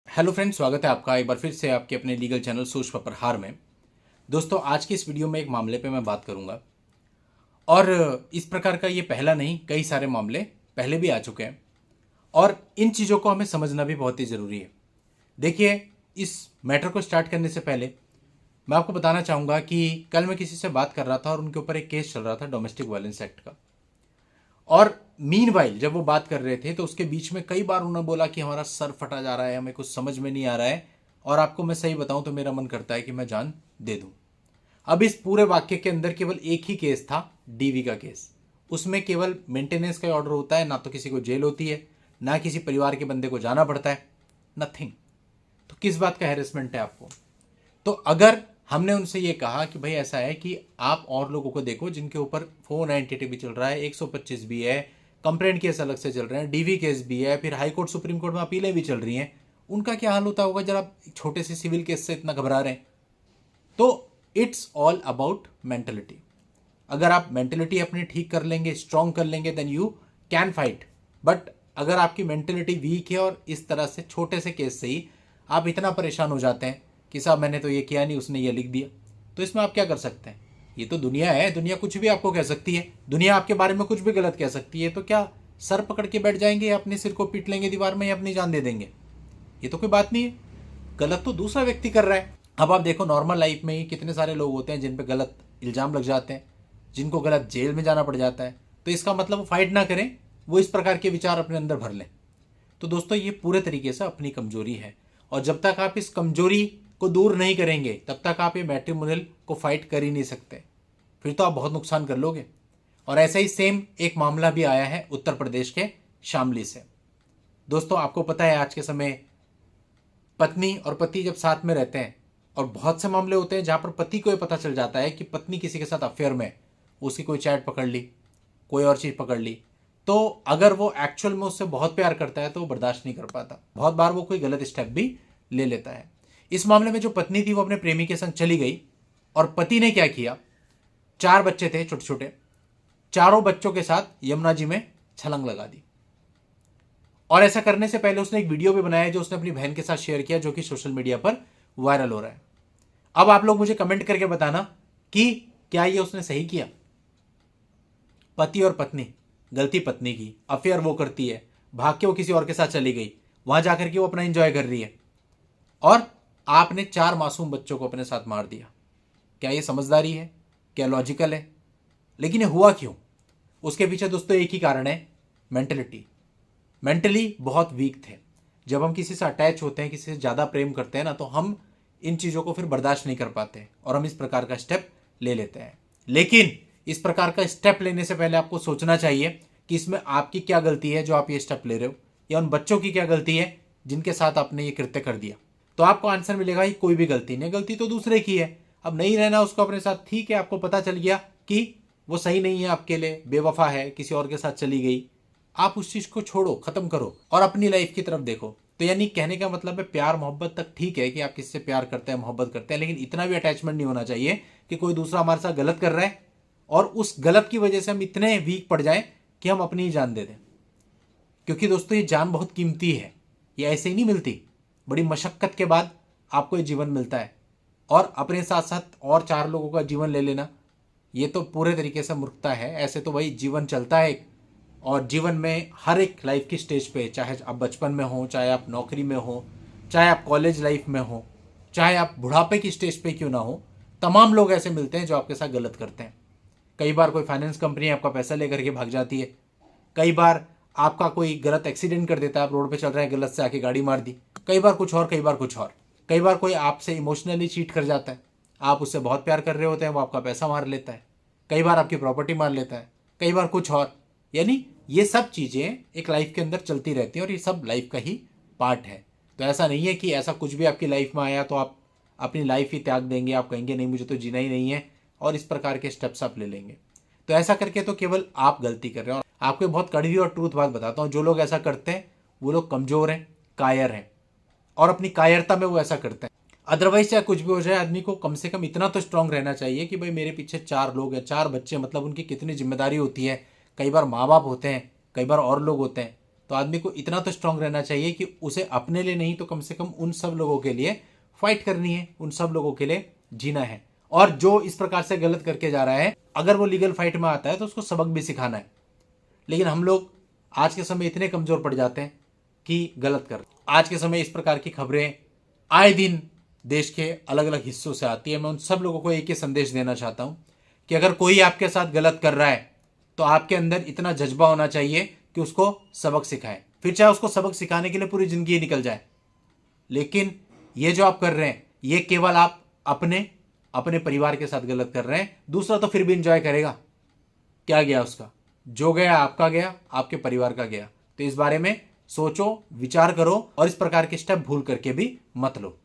Hello friends, स्वागत है आपका एक बार फिर से आपके अपने लीगल चैनल सोच पर हार में। दोस्तों, आज की इस वीडियो में एक मामले पे मैं बात करूंगा और इस प्रकार का ये पहला नहीं, कई सारे मामले पहले भी आ चुके हैं और इन चीज़ों को हमें समझना भी बहुत ही ज़रूरी है। देखिए, इस मैटर को स्टार्ट करने से पहले मैं आपको बताना चाहूँगा कि कल मैं किसी से बात कर रहा था और उनके ऊपर एक केस चल रहा था डोमेस्टिक वायलेंस एक्ट का। और मीनवाइल जब वो बात कर रहे थे तो उसके बीच में कई बार उन्होंने बोला कि हमारा सर फटा जा रहा है, हमें कुछ समझ में नहीं आ रहा है और आपको मैं सही बताऊं तो मेरा मन करता है कि मैं जान दे दूं। अब इस पूरे वाक्य के अंदर केवल एक ही केस था, डीवी का केस। उसमें केवल मेंटेनेंस का ऑर्डर होता है, ना तो किसी को जेल होती है, ना किसी परिवार के बंदे को जाना पड़ता है, नथिंग। तो किस बात का हैरेसमेंट है आपको? तो अगर हमने उनसे ये कहा कि भाई ऐसा है कि आप और लोगों को देखो जिनके ऊपर 498 भी चल रहा है, 125 भी है, कंप्लेंट केस अलग से चल रहे हैं, डीवी केस भी है, फिर हाई कोर्ट सुप्रीम कोर्ट में अपीलें भी चल रही हैं, उनका क्या हाल होता होगा जरा छोटे से सिविल केस से इतना घबरा रहे हैं? तो इट्स ऑल अबाउट मेंटेलिटी। अगर आप मेंटेलिटी अपनी ठीक कर लेंगे, स्ट्रांग कर लेंगे, then you can fight. But अगर आपकी मेंटेलिटी वीक है और इस तरह से छोटे से केस से ही आप इतना परेशान हो जाते हैं कि साहब मैंने तो ये किया नहीं, उसने ये लिख दिया, तो इसमें आप क्या कर सकते हैं? ये तो दुनिया है, दुनिया कुछ भी आपको कह सकती है, दुनिया आपके बारे में कुछ भी गलत कह सकती है। तो क्या सर पकड़ के बैठ जाएंगे या अपने सिर को पीट लेंगे दीवार में या अपनी जान दे देंगे? ये तो कोई बात नहीं है। गलत तो दूसरा व्यक्ति कर रहा है। अब आप देखो, नॉर्मल लाइफ में ही कितने सारे लोग होते हैं जिन पे गलत इल्जाम लग जाते हैं, जिनको गलत जेल में जाना पड़ जाता है। तो इसका मतलब वो फाइट ना करें, वो इस प्रकार के विचार अपने अंदर भर लें। तो दोस्तों, ये पूरे तरीके से अपनी कमजोरी है और जब तक आप इस कमजोरी को दूर नहीं करेंगे तब तक आप ये मैट्रिमोनियल को फाइट कर ही नहीं सकते। फिर तो आप बहुत नुकसान कर लोगे। और ऐसा ही सेम एक मामला भी आया है उत्तर प्रदेश के शामली से। दोस्तों, आपको पता है आज के समय पत्नी और पति जब साथ में रहते हैं, और बहुत से मामले होते हैं जहां पर पति को ये पता चल जाता है कि पत्नी किसी के साथ अफेयर में, उसकी कोई चैट पकड़ ली, कोई और चीज पकड़ ली, तो अगर वो एक्चुअल में उससे बहुत प्यार करता है तो वो बर्दाश्त नहीं कर पाता। बहुत बार वो कोई गलत स्टेप भी ले लेता है। इस मामले में जो पत्नी थी वो अपने प्रेमी के संग चली गई और पति ने क्या किया, 4 बच्चे थे छोटे छोटे, चारों बच्चों के साथ यमुना जी में छलांग लगा दी। और ऐसा करने से पहले उसने एक वीडियो भी बनाया जो उसने अपनी बहन के साथ शेयर किया, जो कि सोशल मीडिया पर वायरल हो रहा है। अब आप लोग मुझे कमेंट करके बताना कि क्या ये उसने सही किया? पति और पत्नी, गलती पत्नी की, अफेयर वो करती है, भाग के वो किसी और के साथ चली गई, वहां जाकर के वो अपना एंजॉय कर रही है और आपने 4 मासूम बच्चों को अपने साथ मार दिया। क्या ये समझदारी है? क्या लॉजिकल है? लेकिन ये हुआ क्यों? उसके पीछे दोस्तों एक ही कारण है, मेंटलिटी। मेंटली बहुत वीक थे। जब हम किसी से अटैच होते हैं, किसी से ज़्यादा प्रेम करते हैं ना, तो हम इन चीज़ों को फिर बर्दाश्त नहीं कर पाते और हम इस प्रकार का स्टेप ले लेते हैं। लेकिन इस प्रकार का स्टेप लेने से पहले आपको सोचना चाहिए कि इसमें आपकी क्या गलती है जो आप ये स्टेप ले रहे हो, या उन बच्चों की क्या गलती है जिनके साथ आपने ये कृत्य कर दिया। तो आपको आंसर मिलेगा कि कोई भी गलती नहीं, गलती तो दूसरे की है। अब नहीं रहना उसको अपने साथ, ठीक है, आपको पता चल गया कि वो सही नहीं है आपके लिए, बेवफा है, किसी और के साथ चली गई, आप उस चीज को छोड़ो, खत्म करो और अपनी लाइफ की तरफ देखो। तो यानी कहने का मतलब है, प्यार मोहब्बत तक ठीक है कि आप किससे प्यार करते हैं, मोहब्बत करते हैं, लेकिन इतना भी अटैचमेंट नहीं होना चाहिए कि कोई दूसरा हमारे साथ गलत कर रहा है और उस गलत की वजह से हम इतने वीक पड़ जाएं कि हम अपनी ही जान दे दें। क्योंकि दोस्तों, ये जान बहुत कीमती है, ये ऐसे ही नहीं मिलती। बड़ी मशक्कत के बाद आपको ये जीवन मिलता है और अपने साथ साथ और 4 लोगों का जीवन ले लेना, ये तो पूरे तरीके से मूर्खता है। ऐसे तो भाई जीवन चलता है और जीवन में हर एक लाइफ की स्टेज पे, चाहे आप बचपन में हो, चाहे आप नौकरी में हो, चाहे आप कॉलेज लाइफ में हो, चाहे आप बुढ़ापे की स्टेज पे क्यों ना हो, तमाम लोग ऐसे मिलते हैं जो आपके साथ गलत करते हैं। कई बार कोई फाइनेंस कंपनी आपका पैसा लेकर के भाग जाती है, कई बार आपका कोई गलत एक्सीडेंट कर देता है, आप रोड पे चल रहे हैं, गलत से आके गाड़ी मार दी, कई बार कुछ और, कई बार कुछ और, कई बार कोई आपसे इमोशनली चीट कर जाता है, आप उससे बहुत प्यार कर रहे होते हैं, वो आपका पैसा मार लेता है, कई बार आपकी प्रॉपर्टी मार लेता है, कई बार कुछ और। यानी ये सब चीज़ें एक लाइफ के अंदर चलती रहती हैं और ये सब लाइफ का ही पार्ट है। तो ऐसा नहीं है कि ऐसा कुछ भी आपकी लाइफ में आया तो आप अपनी लाइफ ही त्याग देंगे, आप कहेंगे नहीं मुझे तो जीना ही नहीं है, और इस प्रकार के स्टेप्स आप ले लेंगे। तो ऐसा करके तो केवल आप गलती कर रहे हो। आपको बहुत कड़वी और ट्रूथ बात बताता हूँ, जो लोग ऐसा करते हैं वो लोग कमज़ोर हैं, कायर हैं, और अपनी कायरता में वो ऐसा करते हैं। अदरवाइज चाहे कुछ भी हो जाए, आदमी को कम से कम इतना तो स्ट्रांग रहना चाहिए कि भाई मेरे पीछे 4 लोग हैं, 4 बच्चे, मतलब उनकी कितनी जिम्मेदारी होती है। कई बार माँ बाप होते हैं, कई बार और लोग होते हैं, तो आदमी को इतना तो स्ट्रांग रहना चाहिए कि उसे अपने लिए नहीं तो कम से कम उन सब लोगों के लिए फाइट करनी है, उन सब लोगों के लिए जीना है। और जो इस प्रकार से गलत करके जा रहा है, अगर वो लीगल फाइट में आता है तो उसको सबक भी सिखाना है। लेकिन हम लोग आज के समय इतने कमजोर पड़ जाते हैं कि गलत कर। आज के समय इस प्रकार की खबरें आए दिन देश के अलग अलग हिस्सों से आती है। मैं उन सब लोगों को एक ही संदेश देना चाहता हूं कि अगर कोई आपके साथ गलत कर रहा है तो आपके अंदर इतना जज्बा होना चाहिए कि उसको सबक सिखाएं, फिर चाहे उसको सबक सिखाने के लिए पूरी जिंदगी निकल जाए। लेकिन ये जो आप कर रहे हैं, ये केवल आप अपने परिवार के साथ गलत कर रहे हैं। दूसरा तो फिर भी इंजॉय करेगा, क्या गया उसका, जो गया आपका गया, आपके परिवार का गया। तो इस बारे में सोचो, विचार करो और इस प्रकार के स्टेप भूल करके भी मत लो।